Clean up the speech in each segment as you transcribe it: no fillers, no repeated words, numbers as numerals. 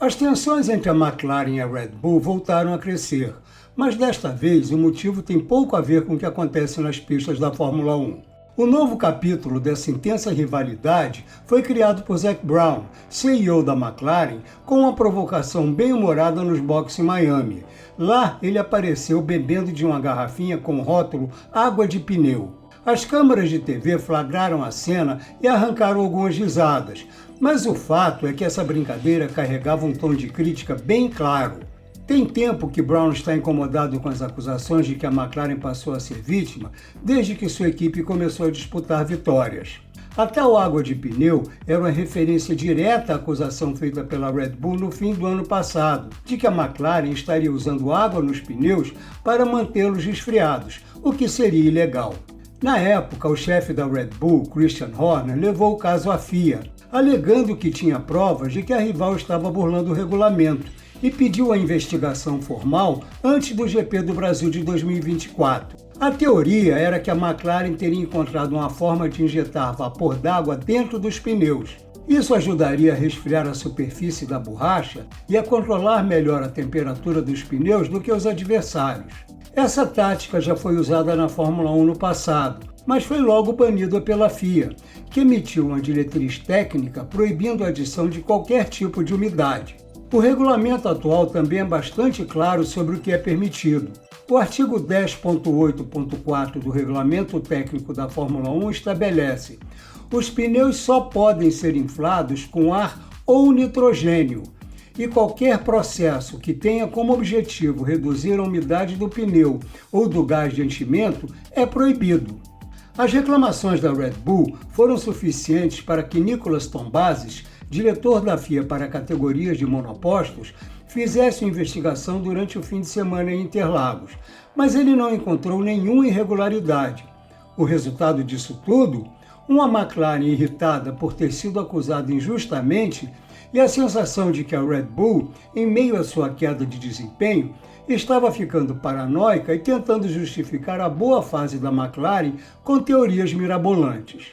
As tensões entre a McLaren e a Red Bull voltaram a crescer, mas desta vez o motivo tem pouco a ver com o que acontece nas pistas da Fórmula 1. O novo capítulo dessa intensa rivalidade foi criado por Zac Brown, CEO da McLaren, com uma provocação bem-humorada nos boxes em Miami. Lá, ele apareceu bebendo de uma garrafinha com o rótulo água de pneu. As câmeras de TV flagraram a cena e arrancaram algumas risadas, mas o fato é que essa brincadeira carregava um tom de crítica bem claro. Tem tempo que Brown está incomodado com as acusações de que a McLaren passou a ser vítima desde que sua equipe começou a disputar vitórias. A tal água de pneu era uma referência direta à acusação feita pela Red Bull no fim do ano passado, de que a McLaren estaria usando água nos pneus para mantê-los resfriados, o que seria ilegal. Na época, o chefe da Red Bull, Christian Horner, levou o caso à FIA, alegando que tinha provas de que a rival estava burlando o regulamento, e pediu a investigação formal antes do GP do Brasil de 2024. A teoria era que a McLaren teria encontrado uma forma de injetar vapor d'água dentro dos pneus. Isso ajudaria a resfriar a superfície da borracha e a controlar melhor a temperatura dos pneus do que os adversários. Essa tática já foi usada na Fórmula 1 no passado, mas foi logo banida pela FIA, que emitiu uma diretriz técnica proibindo a adição de qualquer tipo de umidade. O regulamento atual também é bastante claro sobre o que é permitido. O artigo 10.8.4 do Regulamento Técnico da Fórmula 1 estabelece: os pneus só podem ser inflados com ar ou nitrogênio, e qualquer processo que tenha como objetivo reduzir a umidade do pneu ou do gás de enchimento é proibido. As reclamações da Red Bull foram suficientes para que Nicolas Tombazis, diretor da FIA para categorias de monopostos, fizesse uma investigação durante o fim de semana em Interlagos, mas ele não encontrou nenhuma irregularidade. O resultado disso tudo? Uma McLaren irritada por ter sido acusada injustamente e a sensação de que a Red Bull, em meio à sua queda de desempenho, estava ficando paranoica e tentando justificar a boa fase da McLaren com teorias mirabolantes.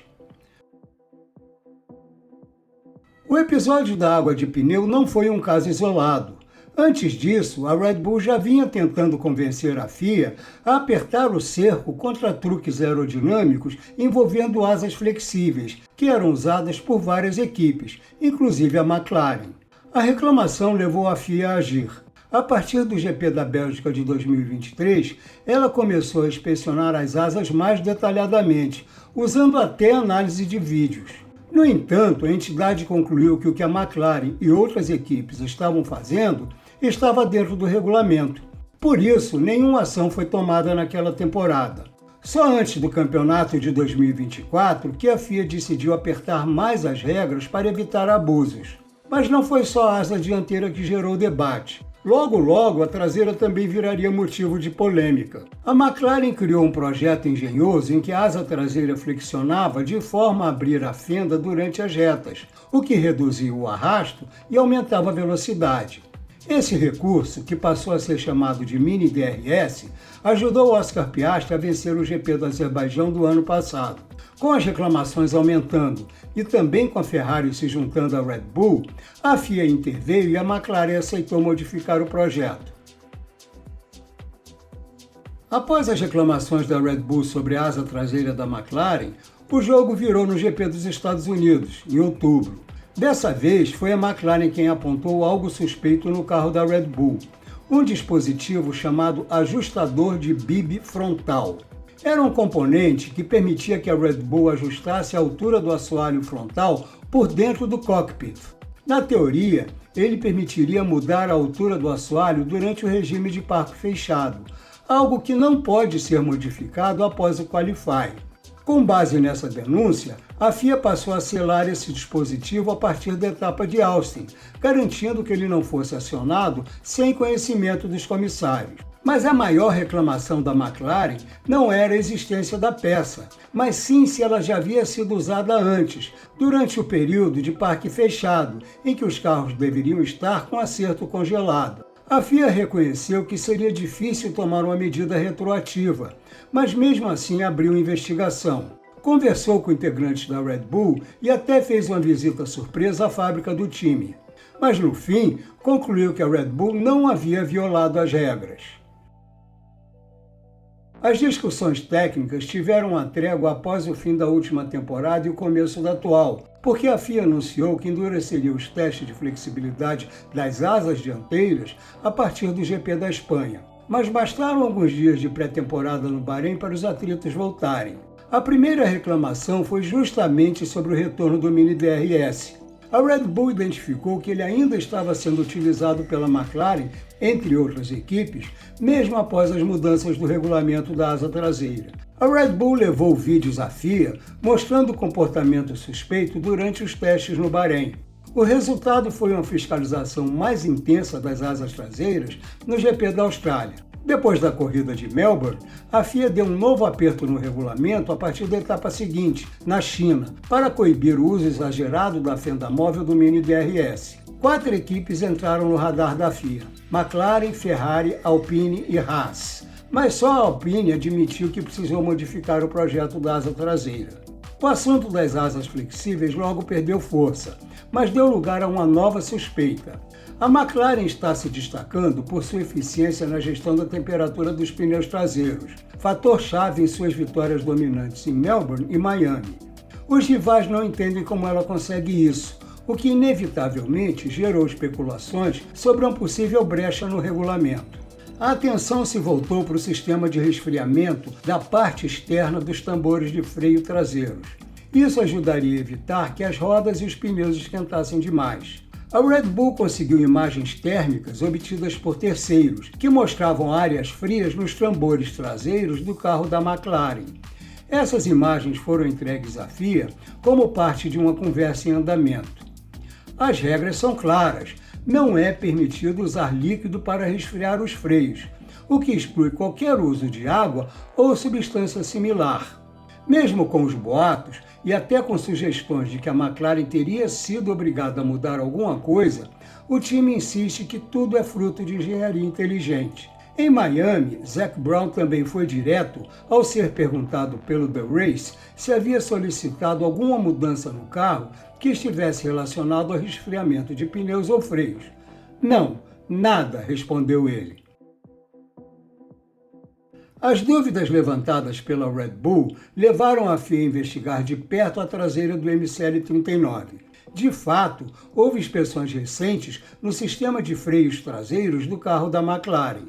O episódio da água de pneu não foi um caso isolado. Antes disso, a Red Bull já vinha tentando convencer a FIA a apertar o cerco contra truques aerodinâmicos envolvendo asas flexíveis, que eram usadas por várias equipes, inclusive a McLaren. A reclamação levou a FIA a agir. A partir do GP da Bélgica de 2023, ela começou a inspecionar as asas mais detalhadamente, usando até análise de vídeos. No entanto, a entidade concluiu que o que a McLaren e outras equipes estavam fazendo estava dentro do regulamento. Por isso, nenhuma ação foi tomada naquela temporada. Só antes do campeonato de 2024 que a FIA decidiu apertar mais as regras para evitar abusos. Mas não foi só a asa dianteira que gerou debate. Logo, a traseira também viraria motivo de polêmica. A McLaren criou um projeto engenhoso em que a asa traseira flexionava de forma a abrir a fenda durante as retas, o que reduzia o arrasto e aumentava a velocidade. Esse recurso, que passou a ser chamado de Mini DRS, ajudou Oscar Piastri a vencer o GP do Azerbaijão do ano passado. Com as reclamações aumentando e também com a Ferrari se juntando à Red Bull, a FIA interveio e a McLaren aceitou modificar o projeto. Após as reclamações da Red Bull sobre a asa traseira da McLaren, o jogo virou no GP dos Estados Unidos, em outubro. Dessa vez, foi a McLaren quem apontou algo suspeito no carro da Red Bull, um dispositivo chamado ajustador de bib frontal. Era um componente que permitia que a Red Bull ajustasse a altura do assoalho frontal por dentro do cockpit. Na teoria, ele permitiria mudar a altura do assoalho durante o regime de parque fechado, algo que não pode ser modificado após o qualify. Com base nessa denúncia, a FIA passou a selar esse dispositivo a partir da etapa de Austin, garantindo que ele não fosse acionado sem conhecimento dos comissários. Mas a maior reclamação da McLaren não era a existência da peça, mas sim se ela já havia sido usada antes, durante o período de parque fechado, em que os carros deveriam estar com acerto congelado. A FIA reconheceu que seria difícil tomar uma medida retroativa, mas mesmo assim abriu investigação. Conversou com integrantes da Red Bull e até fez uma visita surpresa à fábrica do time. mas no fim concluiu que a Red Bull não havia violado as regras. As discussões técnicas tiveram uma trégua após o fim da última temporada e o começo da atual, porque a FIA anunciou que endureceria os testes de flexibilidade das asas dianteiras a partir do GP da Espanha. Mas bastaram alguns dias de pré-temporada no Bahrein para os atritos voltarem. A primeira reclamação foi justamente sobre o retorno do mini DRS. A Red Bull identificou que ele ainda estava sendo utilizado pela McLaren, entre outras equipes, mesmo após as mudanças do regulamento da asa traseira. A Red Bull levou vídeos à FIA mostrando comportamento suspeito durante os testes no Bahrein. O resultado foi uma fiscalização mais intensa das asas traseiras no GP da Austrália. Depois da corrida de Melbourne, a FIA deu um novo aperto no regulamento a partir da etapa seguinte, na China, para coibir o uso exagerado da fenda móvel do mini DRS. 4 equipes entraram no radar da FIA: McLaren, Ferrari, Alpine e Haas. Mas só a Alpine admitiu que precisou modificar o projeto da asa traseira. O assunto das asas flexíveis logo perdeu força, mas deu lugar a uma nova suspeita. A McLaren está se destacando por sua eficiência na gestão da temperatura dos pneus traseiros, fator-chave em suas vitórias dominantes em Melbourne e Miami. Os rivais não entendem como ela consegue isso, o que inevitavelmente gerou especulações sobre uma possível brecha no regulamento. A atenção se voltou para o sistema de resfriamento da parte externa dos tambores de freio traseiros. Isso ajudaria a evitar que as rodas e os pneus esquentassem demais. A Red Bull conseguiu imagens térmicas obtidas por terceiros, que mostravam áreas frias nos tambores traseiros do carro da McLaren. Essas imagens foram entregues à FIA como parte de uma conversa em andamento. As regras são claras. Não é permitido usar líquido para resfriar os freios, o que exclui qualquer uso de água ou substância similar. Mesmo com os boatos e até com sugestões de que a McLaren teria sido obrigada a mudar alguma coisa, o time insiste que tudo é fruto de engenharia inteligente. Em Miami, Zac Brown também foi direto ao ser perguntado pelo The Race se havia solicitado alguma mudança no carro que estivesse relacionado ao resfriamento de pneus ou freios. Não, nada, respondeu ele. As dúvidas levantadas pela Red Bull levaram a FIA a investigar de perto a traseira do MCL39. De fato, houve inspeções recentes no sistema de freios traseiros do carro da McLaren.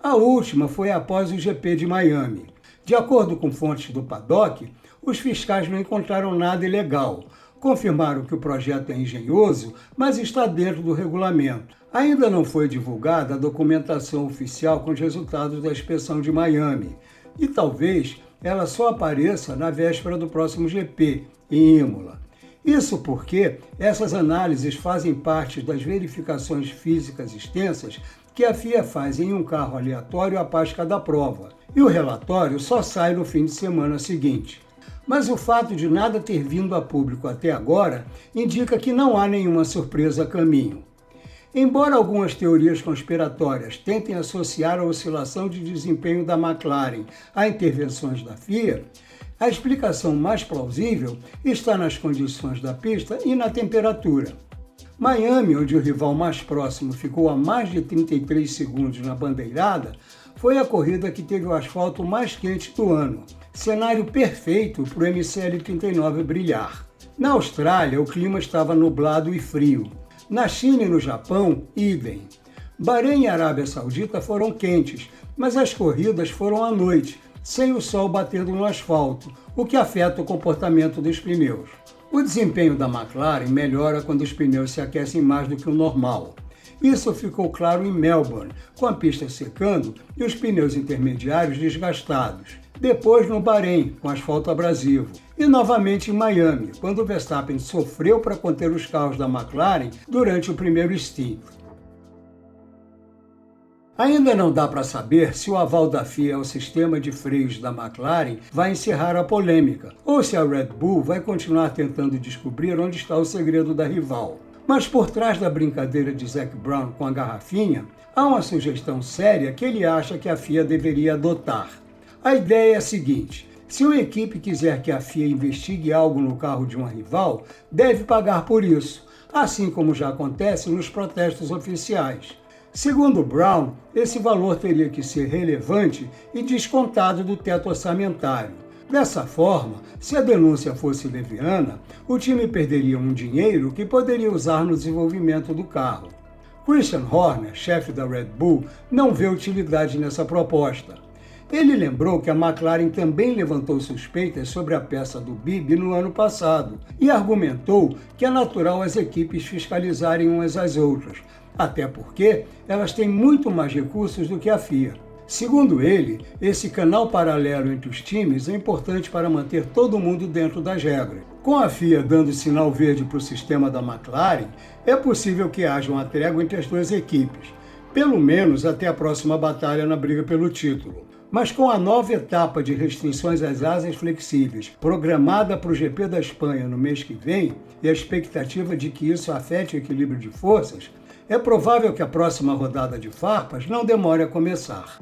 A última foi após o GP de Miami. De acordo com fontes do paddock, os fiscais não encontraram nada ilegal. Confirmaram que o projeto é engenhoso, mas está dentro do regulamento. Ainda não foi divulgada a documentação oficial com os resultados da inspeção de Miami, e talvez ela só apareça na véspera do próximo GP, em Imola. Isso porque essas análises fazem parte das verificações físicas extensas que a FIA faz em um carro aleatório após cada prova, e o relatório só sai no fim de semana seguinte. Mas o fato de nada ter vindo a público até agora indica que não há nenhuma surpresa a caminho. Embora algumas teorias conspiratórias tentem associar a oscilação de desempenho da McLaren a intervenções da FIA, a explicação mais plausível está nas condições da pista e na temperatura. Miami, onde o rival mais próximo ficou a mais de 33 segundos na bandeirada, foi a corrida que teve o asfalto mais quente do ano, cenário perfeito para o MCL39 brilhar. Na Austrália, o clima estava nublado e frio. Na China e no Japão, idem. Bahrein e Arábia Saudita foram quentes, mas as corridas foram à noite, sem o sol batendo no asfalto, o que afeta o comportamento dos pneus. O desempenho da McLaren melhora quando os pneus se aquecem mais do que o normal. Isso ficou claro em Melbourne, com a pista secando e os pneus intermediários desgastados. Depois no Bahrein, com asfalto abrasivo. E novamente em Miami, quando o Verstappen sofreu para conter os carros da McLaren durante o primeiro stint. Ainda não dá para saber se o aval da FIA ao sistema de freios da McLaren vai encerrar a polêmica, ou se a Red Bull vai continuar tentando descobrir onde está o segredo da rival. Mas por trás da brincadeira de Zac Brown com a garrafinha, há uma sugestão séria que ele acha que a FIA deveria adotar. A ideia é a seguinte: se uma equipe quiser que a FIA investigue algo no carro de uma rival, deve pagar por isso. assim como já acontece nos protestos oficiais. Segundo Brown, esse valor teria que ser relevante e descontado do teto orçamentário. Dessa forma, se a denúncia fosse leviana, o time perderia um dinheiro que poderia usar no desenvolvimento do carro. Christian Horner, chefe da Red Bull, não vê utilidade nessa proposta. Ele lembrou que a McLaren também levantou suspeitas sobre a peça do Bibi no ano passado e argumentou que é natural as equipes fiscalizarem umas às outras, até porque elas têm muito mais recursos do que a FIA. Segundo ele, esse canal paralelo entre os times é importante para manter todo mundo dentro das regras. Com a FIA dando sinal verde para o sistema da McLaren, é possível que haja uma trégua entre as duas equipes, pelo menos até a próxima batalha na briga pelo título. Mas com a nova etapa de restrições às asas flexíveis programada para o GP da Espanha no mês que vem e a expectativa de que isso afete o equilíbrio de forças, é provável que a próxima rodada de farpas não demore a começar.